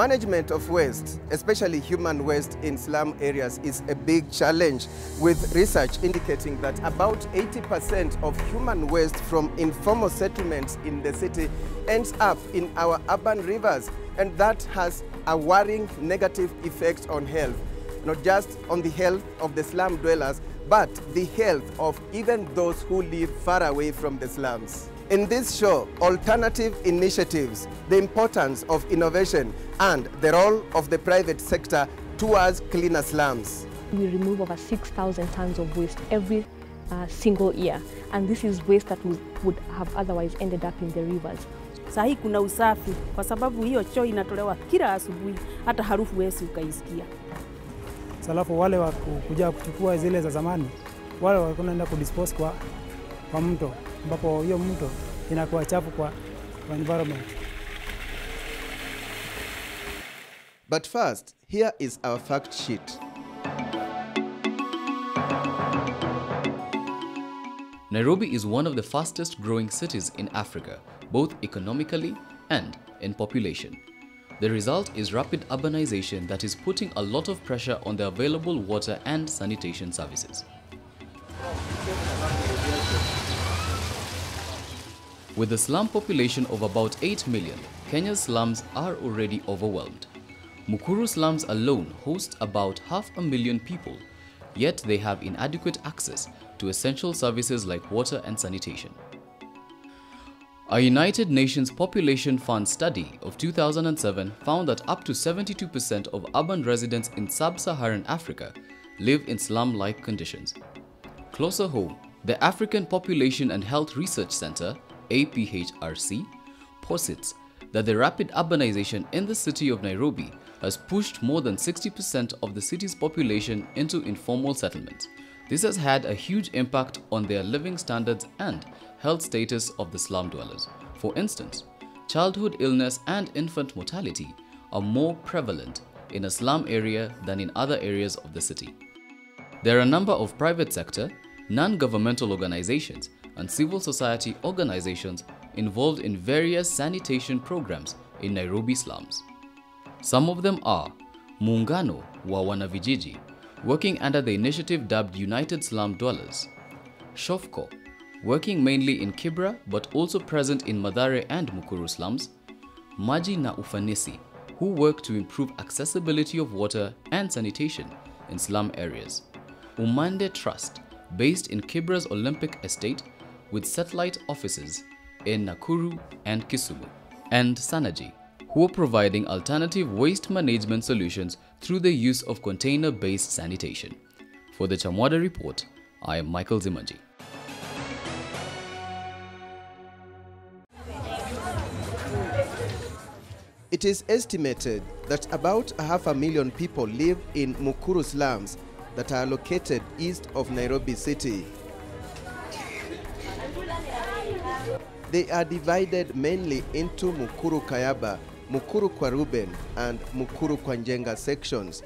Management of waste, especially human waste in slum areas, is a big challenge, with research indicating that about 80% of human waste from informal settlements in the city ends up in our urban rivers, and that has a worrying negative effect on health, not just on the health of the slum dwellers, but the health of even those who live far away from the slums. In this show, alternative initiatives, the importance of innovation, and the role of the private sector towards cleaner slums. We remove over 6,000 tons of waste every single year, and this is waste that would have otherwise ended up in the rivers. Sahi kuna usafi kwa sababu hiyo choo inatolewa kila asubuhi, hata harufu wesi ukaisikia. Salafu wale wa kuja kuchukua zile za zamani, wale wanaenda kudispose kwa mto, ambapo hiyo mto inakuwa chafu kwa environment. But first, here is our fact sheet. Nairobi is one of the fastest growing cities in Africa, both economically and in population. The result is rapid urbanization that is putting a lot of pressure on the available water and sanitation services. With a slum population of about 8 million, Kenya's slums are already overwhelmed. Mukuru slums alone host about 500,000 people, yet they have inadequate access to essential services like water and sanitation. A United Nations Population Fund study of 2007 found that up to 72% of urban residents in sub-Saharan Africa live in slum-like conditions. Closer home, the African Population and Health Research Center, APHRC, posits that the rapid urbanization in the city of Nairobi has pushed more than 60% of the city's population into informal settlements. This has had a huge impact on their living standards and health status of the slum dwellers. For instance, childhood illness and infant mortality are more prevalent in a slum area than in other areas of the city. There are a number of private sector, non-governmental organizations, and civil society organizations involved in various sanitation programs in Nairobi slums. Some of them are Muungano wa Wanavijiji, working under the initiative dubbed United Slum Dwellers; Shofco, working mainly in Kibra but also present in Mathare and Mukuru slums; Maji na Ufanisi, who work to improve accessibility of water and sanitation in slum areas; Umande Trust, based in Kibra's Olympic Estate with satellite offices in Nakuru and Kisumu; and Sanaji, who are providing alternative waste management solutions through the use of container-based sanitation. For the Chamwada report, I am Michael Zimanji. It is estimated that about 500,000 people live in Mukuru slums that are located east of Nairobi city. They are divided mainly into Mukuru Kayaba, Mukuru kwa Ruben, and Mukuru kwa Njenga sections.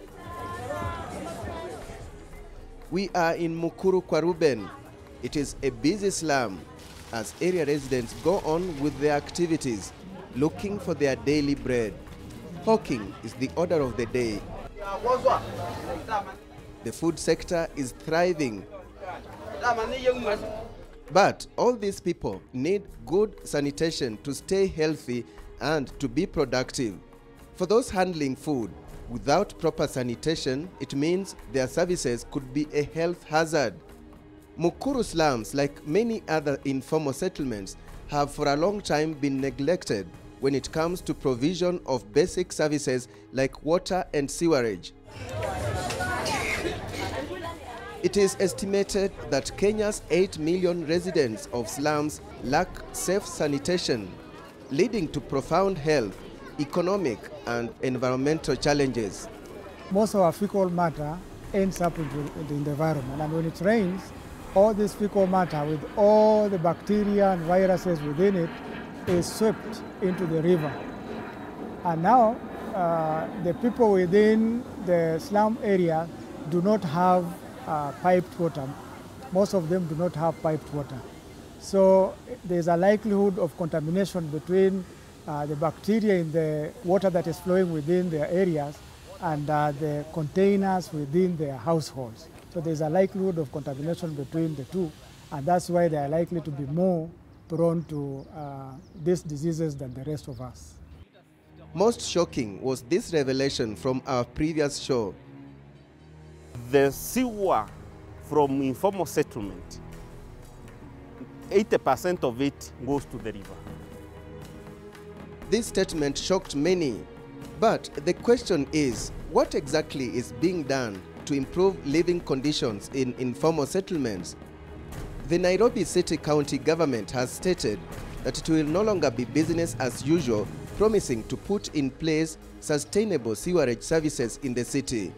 We are in Mukuru kwa Ruben. It is a busy slum as area residents go on with their activities, looking for their daily bread. Hawking is the order of the day. The food sector is thriving. But all these people need good sanitation to stay healthy and to be productive. For those handling food, without proper sanitation, it means their services could be a health hazard. Mukuru slums, like many other informal settlements, have for a long time been neglected when it comes to provision of basic services like water and sewerage. It is estimated that Kenya's 8 million residents of slums lack safe sanitation, leading to profound health, economic, and environmental challenges. Most of our fecal matter ends up in the environment, and when it rains, all this fecal matter with all the bacteria and viruses within it is swept into the river. And now the people within the slum area do not have piped water. Most of them do not have piped water. So there's a likelihood of contamination between the bacteria in the water that is flowing within their areas and the containers within their households. So there's a likelihood of contamination between the two, and that's why they are likely to be more prone to these diseases than the rest of us. Most shocking was this revelation from our previous show. The sewer from informal settlement, 80% of it goes to the river. This statement shocked many, but the question is, what exactly is being done to improve living conditions in informal settlements? The Nairobi City County government has stated that it will no longer be business as usual, promising to put in place sustainable sewerage services in the city.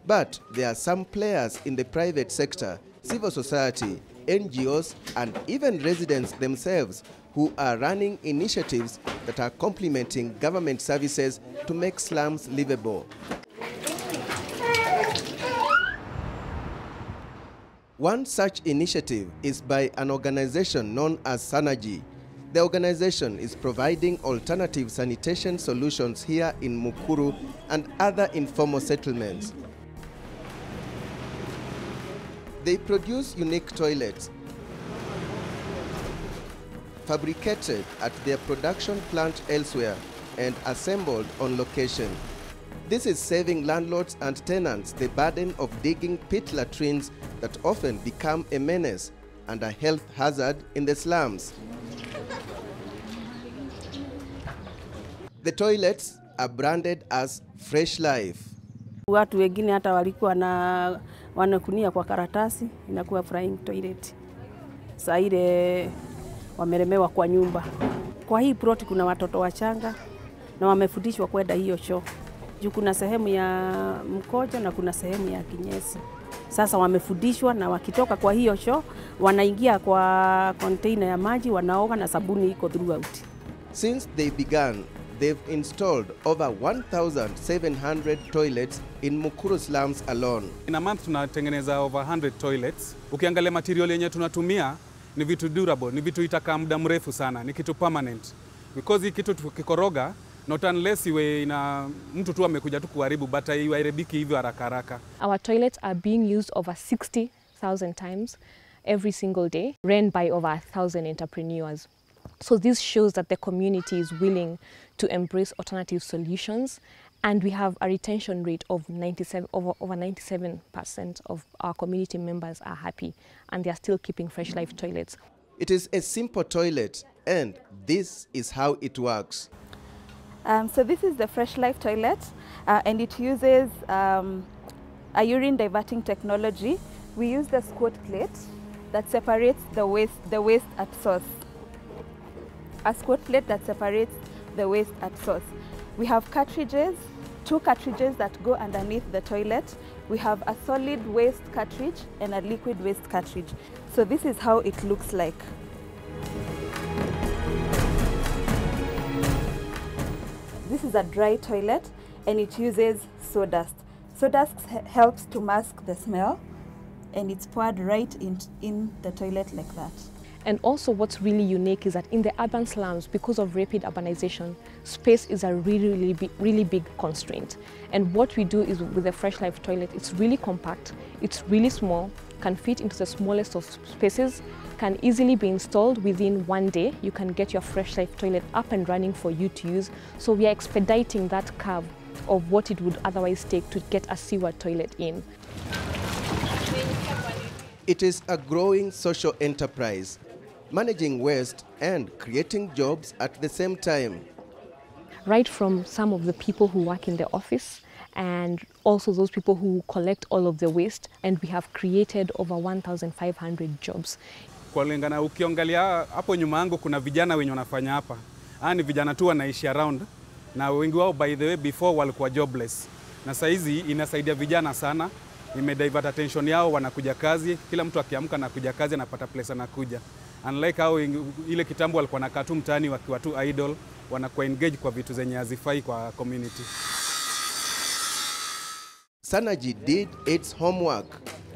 But there are some players in the private sector, civil society, NGOs, and even residents themselves who are running initiatives that are complementing government services to make slums livable. One such initiative is by an organization known as Synergy. The organization is providing alternative sanitation solutions here in Mukuru and other informal settlements. They produce unique toilets fabricated at their production plant elsewhere and assembled on location. This is saving landlords and tenants the burden of digging pit latrines that often become a menace and a health hazard in the slums. The toilets are branded as Fresh Life. Watu wengine hata walikuwa wanakunia kwa karatasi inakuwa flying toilet. Sasa ile wamelemewa kwa nyumba. Kwa hii plot kuna watoto wachanga na wamefundishwa kwenda hiyo choo. Juu kuna sehemu ya mkojo na kuna sehemu ya kinyesi. Sasa wamefundishwa na wakitoka kwa hiyo choo wanaingia kwa container ya maji, wanaoga na sabuni iko throughout. Since they began, they've installed over 1,700 toilets in Mukuru slums alone. In a month tunatengeneza over 100 toilets. Ukiangalia material yenye tunatumia ni vitu durable, ni vitu itakaa muda mrefu sana, ni kitu permanent. Because hii kitu tukikoroga, not unless iwe ina mtu tu amekuja tu kuharibu, but haiharibiki hivyo haraka haraka. Our toilets are being used over 60,000 times every single day, run by over 1,000 entrepreneurs. So this shows that the community is willing to embrace alternative solutions, and we have a retention rate of over 97% of our community members are happy, and they are still keeping Fresh Life toilets. It is a simple toilet, and this is how it works. So this is the Fresh Life toilet, and it uses a urine diverting technology. We use the squirt plate that separates the waste at source. A squirt plate that separates the waste at source. We have cartridges, 2 cartridges that go underneath the toilet. We have a solid waste cartridge and a liquid waste cartridge. So this is how it looks like. This is a dry toilet and it uses sawdust. Sawdust helps to mask the smell, and it's poured right in the toilet like that. And also what's really unique is that in the urban slums, because of rapid urbanization, space is a really big constraint. And what we do is with the Fresh Life toilet, it's really compact, it's really small, can fit into the smallest of spaces, can easily be installed within 1 day. You can get your Fresh Life toilet up and running for you to use. So we are expediting that curve of what it would otherwise take to get a sewer toilet in. It is a growing social enterprise, managing waste and creating jobs at the same time. Right from some of the people who work in the office and also those people who collect all of the waste, and we have created over 1,500 jobs. Kwa lingana ukiangalia hapo nyuma yangu kuna vijana wenye wanafanya hapa. Ni vijana tu wanaishi around, na wengi wao by the way before walikuwa jobless. Na sasa hizi inasaidia vijana sana. Imedivert attention yao, wanakuja kazi, kila mtu akiamka na kuja kazi anapata place anakuja. Unlike how ile kitambo walikuwa nakaa tu mtaani wakiwa tu idle, wanakuwa engage kwa vitu zenye hazifai kwa community. Synergy did its homework.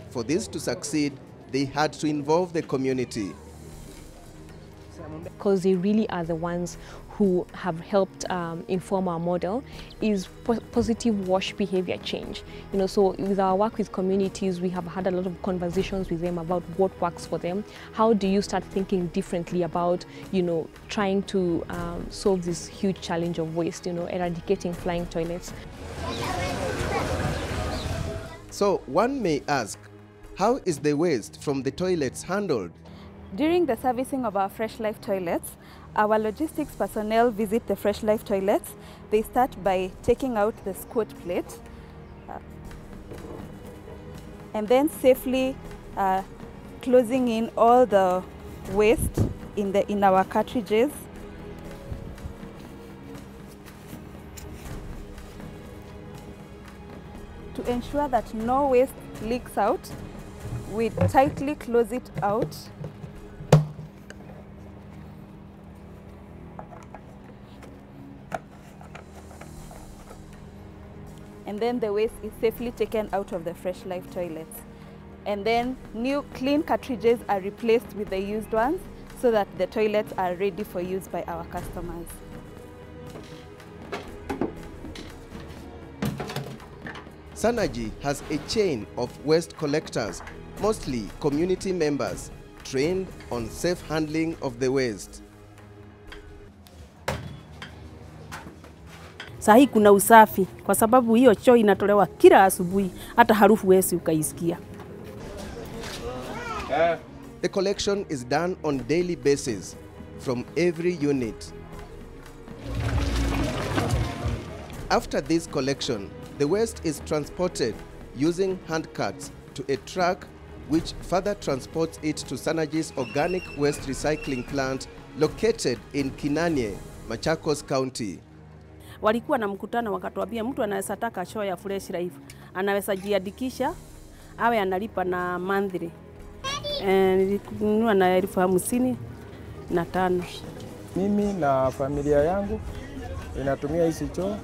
For this to succeed, they had to involve the community. because they really are the ones who have helped inform our model, is positive wash behavior change. You know, so with our work with communities, we have had a lot of conversations with them about what works for them. How do you start thinking differently about, you know, trying to solve this huge challenge of waste, you know, eradicating flying toilets. So one may ask, how is the waste from the toilets handled? During the servicing of our Fresh Life toilets, our logistics personnel visit the Fresh Life toilets. They start by taking out the squirt plate and then safely closing in all the waste in our cartridges. To ensure that no waste leaks out, we tightly close it out. And then the waste is safely taken out of the Fresh Life toilets. And then new clean cartridges are replaced with the used ones so that the toilets are ready for use by our customers. Synergy has a chain of waste collectors, mostly community members, trained on safe handling of the waste. Sahi kuna usafi kwa sababu hiyo choo inatolewa kila asubuhi, hata harufu wesi ukaisikia. The collection is done on daily basis from every unit. After this collection, the waste is transported using hand carts to a truck which further transports it to Synergy's organic waste recycling plant located in Kinanie, Machakos County. Walikuwa na mkutano wakatuambia mtu anaweza taka choo ya Fresh Life, anaweza jiandikisha, awe analipa na monthly. Nilinunua na 55,000. Mimi na familia yangu inatumia hizi choo.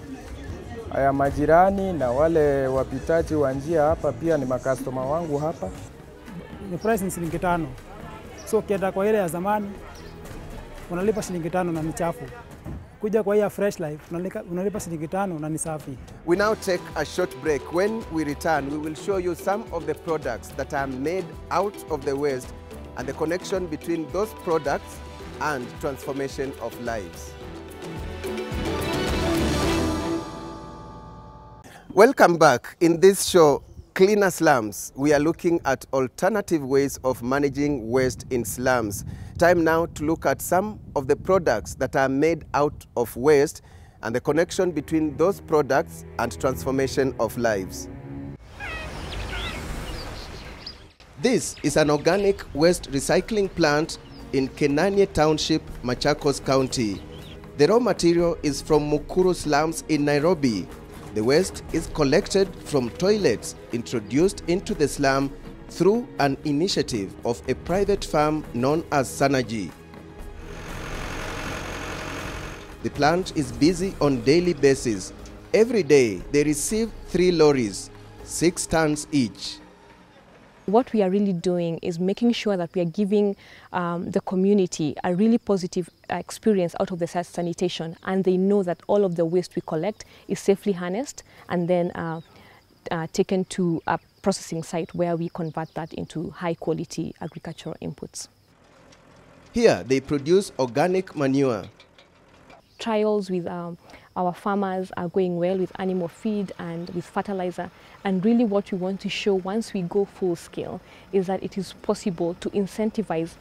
Haya majirani na wale wapitaji wa njia hapa pia ni makastoma wangu hapa. The price ni shilingi 5. So kienda kwa ile ya zamani unalipa shilingi 5 na ni chafu. Kuja kwa hii Fresh Life unalipa shilingi 5 na ni safi. We now take a short break. When we return, we will show you some of the products that are made out of the waste and the connection between those products and transformation of lives. Welcome back. In this show, Cleaner Slums, we are looking at alternative ways of managing waste in slums. Time now to look at some of the products that are made out of waste and the connection between those products and transformation of lives. This is an organic waste recycling plant in Kinanie Township, Machakos County. The raw material is from Mukuru Slums in Nairobi. The waste is collected from toilets introduced into the slum through an initiative of a private firm known as Synergy. The plant is busy on daily basis. Every day they receive 3 lorries, 6 tons each. What we are really doing is making sure that we are giving the community a really positive experience out of the sanitation, and they know that all of the waste we collect is safely harnessed and then taken to a processing site where we convert that into high quality agricultural inputs. Here they produce organic manure. Trials with our farmers are going well with animal feed and with fertilizer, and really what we want to show once we go full scale is that it is possible to incentivize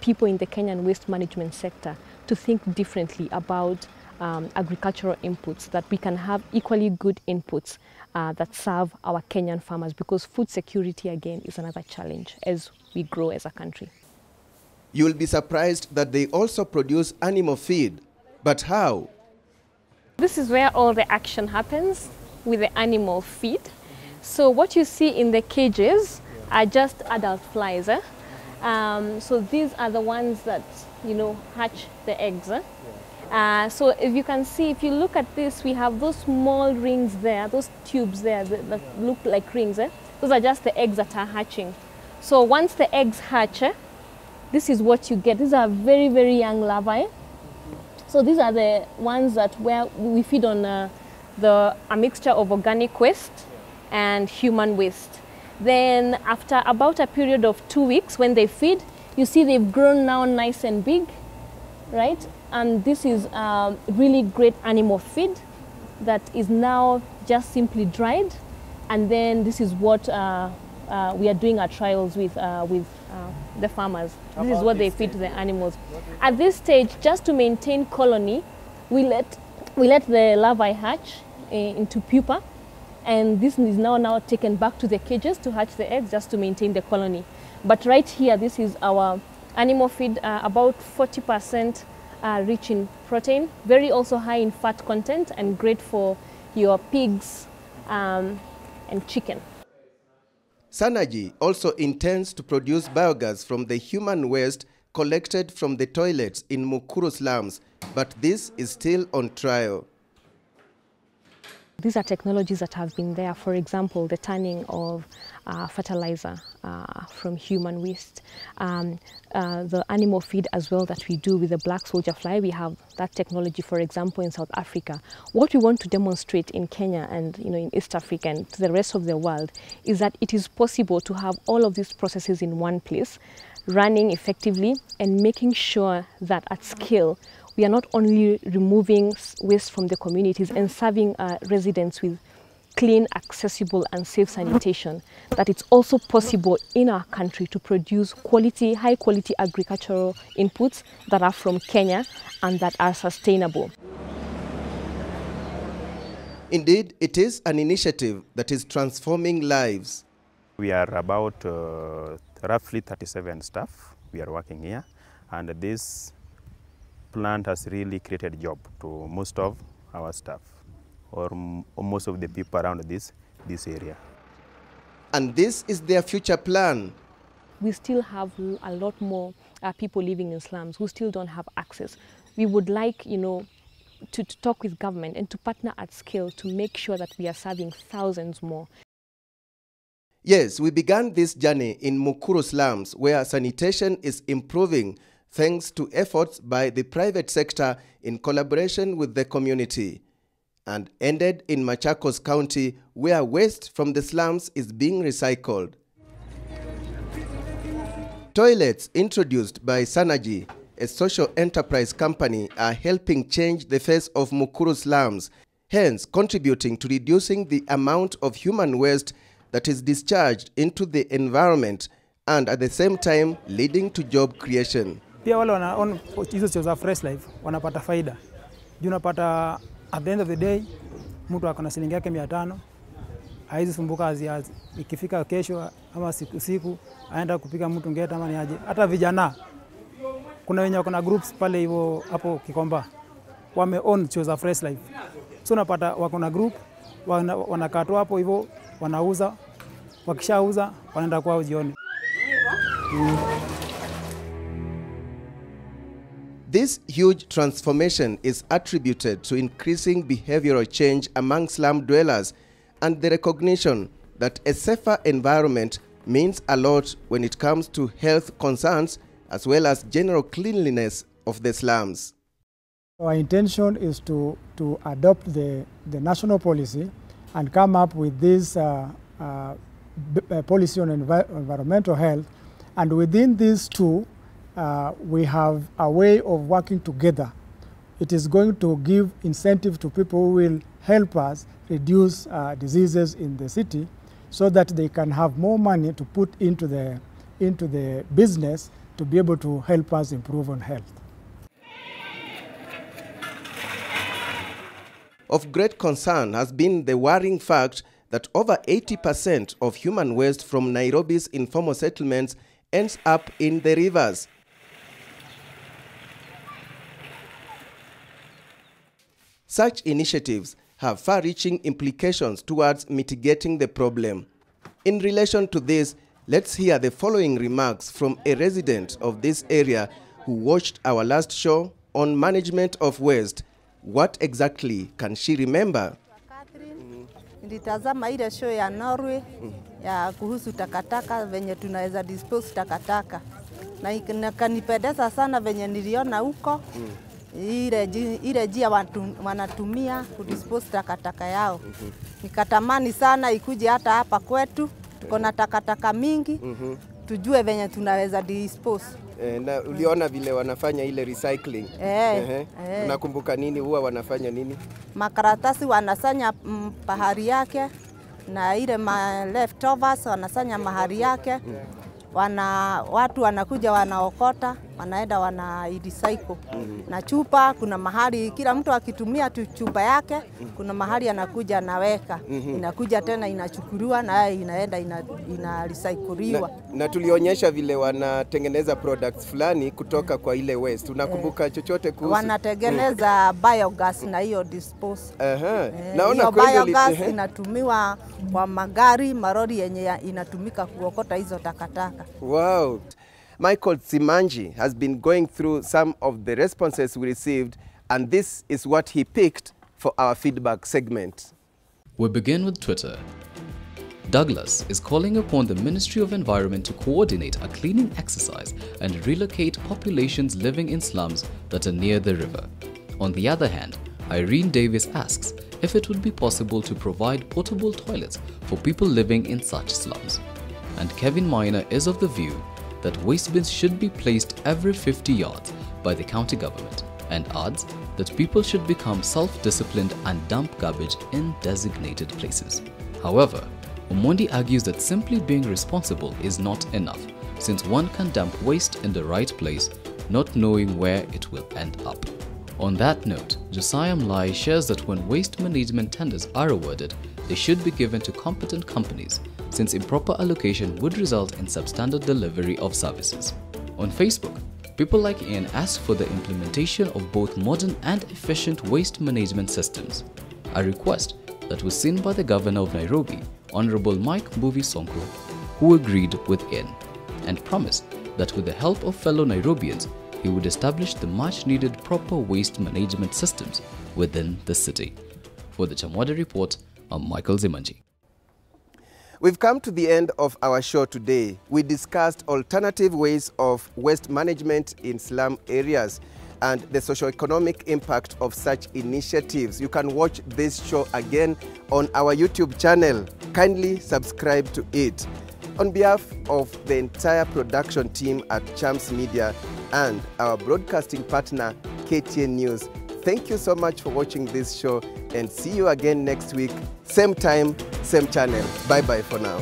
people in the Kenyan waste management sector to think differently about agricultural inputs, that we can have equally good inputs that serve our Kenyan farmers, because food security again is another challenge as we grow as a country. You will be surprised that they also produce animal feed. But how? This is where all the action happens with the animal feed. So what you see in the cages are just adult flies. So these are the ones that, you know, hatch the eggs. So if you can see, if you look at this, we have those small rings there, those tubes there that look like rings. Those are just the eggs that are hatching. So once the eggs hatch, this is what you get. These are very, very young larvae. So these are the ones that where we feed on a mixture of organic waste and human waste. Then after about a period of 2 weeks when they feed, you see they've grown now nice and big, right? And this is really great animal feed that is now just simply dried. And then this is what we are doing our trials with the farmers. This is what they feed to the animals. At this stage, just to maintain colony, we let the larvae hatch into pupa, and this is now taken back to the cages to hatch the eggs just to maintain the colony. But right here, this is our animal feed, about 40% rich in protein, very also high in fat content and great for your pigs and chicken. Sanaji also intends to produce biogas from the human waste collected from the toilets in Mukuru slums, but this is still on trial. These are technologies that have been there. For example, the turning of fertilizer from human waste. The animal feed as well that we do with the black soldier fly, we have that technology, for example, in South Africa. What we want to demonstrate in Kenya and in East Africa and to the rest of the world is that it is possible to have all of these processes in one place, running effectively and making sure that at scale we are not only removing waste from the communities and serving residents with clean, accessible and safe sanitation, that it's also possible in our country to produce quality, high quality agricultural inputs that are from Kenya and that are sustainable. Indeed, it is an initiative that is transforming lives. We are about roughly 37 staff. We are working here, and this plant has really created a job to most of our staff, or most of the people around this area. And this is their future plan. We still have a lot more people living in slums who still don't have access. We would like, to talk with government and to partner at scale to make sure that we are serving thousands more. Yes, we began this journey in Mukuru slums, where sanitation is improving thanks to efforts by the private sector in collaboration with the community, and ended in Machakos County, where waste from the slums is being recycled. Toilets introduced by Sanaji, a social enterprise company, are helping change the face of Mukuru slums, hence contributing to reducing the amount of human waste that is discharged into the environment and at the same time leading to job creation. Pia wale wanaona hizo choo za Fresh Life wanapata faida. Juu unapata at the end of the day mtu akona shilingi yake 500, haizi sumbuka aziazi. Ikifika kesho ama siku aenda kupika mtu ngeta ama ni aje. Hata vijana kuna wenye wako na groups pale hivyo hapo Kikomba wame own choo za Fresh Life. So unapata wako na group wanakaa tu hapo hivyo wanauza, wakishauza wanaenda kwao jioni. This huge transformation is attributed to increasing behavioral change among slum dwellers and the recognition that a safer environment means a lot when it comes to health concerns as well as general cleanliness of the slums. Our intention is to adopt the national policy and come up with this policy on environmental health, and within these two we have a way of working together. It is going to give incentive to people who will help us reduce diseases in the city so that they can have more money to put into the business to be able to help us improve on health. Of great concern has been the worrying fact that over 80% of human waste from Nairobi's informal settlements ends up in the rivers. Such initiatives have far-reaching implications towards mitigating the problem. In relation to this, let's hear the following remarks from a resident of this area who watched our last show on management of waste. What exactly can she remember? Nilitazama ile show ya Norway ya kuhusu takataka venye tunaweza dispose takataka. na kanipendeza sana venye niliona huko ile njia wanatumia kudispose takataka yao. Nikatamani sana ikuje hata hapa kwetu, tuko na takataka mingi, tujue venye tunaweza dispose. Na uliona vile wanafanya ile recycling? Unakumbuka nini huwa wanafanya nini? Makaratasi wanasanya pahari yake na ile leftovers wanasanya mahari yake. Watu wanakuja wanaokota, wanaenda recycle. Na chupa kuna mahali kila mtu akitumia chupa yake, kuna mahali anakuja anaweka. Inakuja tena inachukuliwa na inaenda recycleiwa. Na tulionyesha vile wanatengeneza products fulani kutoka kwa ile waste. Unakumbuka chochote kuhusu? Wanatengeneza biogas na hiyo dispose. Naona biogas inatumiwa kwa magari, marori yenye inatumika kuokota hizo takataka. Wow. Michael Tsimanji has been going through some of the responses we received, and this is what he picked for our feedback segment. We begin with Twitter. Douglas is calling upon the Ministry of Environment to coordinate a cleaning exercise and relocate populations living in slums that are near the river. On the other hand, Irene Davis asks if it would be possible to provide portable toilets for people living in such slums. And Kevin Miner is of the view that waste bins should be placed every 50 yards by the county government, and adds that people should become self-disciplined and dump garbage in designated places. However, Omondi argues that simply being responsible is not enough, since one can dump waste in the right place, not knowing where it will end up. On that note, Josiah Mlai shares that when waste management tenders are awarded, they should be given to competent companies, since improper allocation would result in substandard delivery of services. On Facebook, people like Ian ask for the implementation of both modern and efficient waste management systems, a request that was seen by the Governor of Nairobi, Honorable Mike Mbuvi Sonko, who agreed with Ian and promised that with the help of fellow Nairobians, he would establish the much-needed proper waste management systems within the city. For the Chamwada Report, I'm Michael Zimanji. We've come to the end of our show today. We discussed alternative ways of waste management in slum areas and the socio-economic impact of such initiatives. You can watch this show again on our YouTube channel. Kindly subscribe to it. On behalf of the entire production team at Chams Media and our broadcasting partner, KTN News, thank you so much for watching this show, and see you again next week, same time, same channel. Bye-bye for now.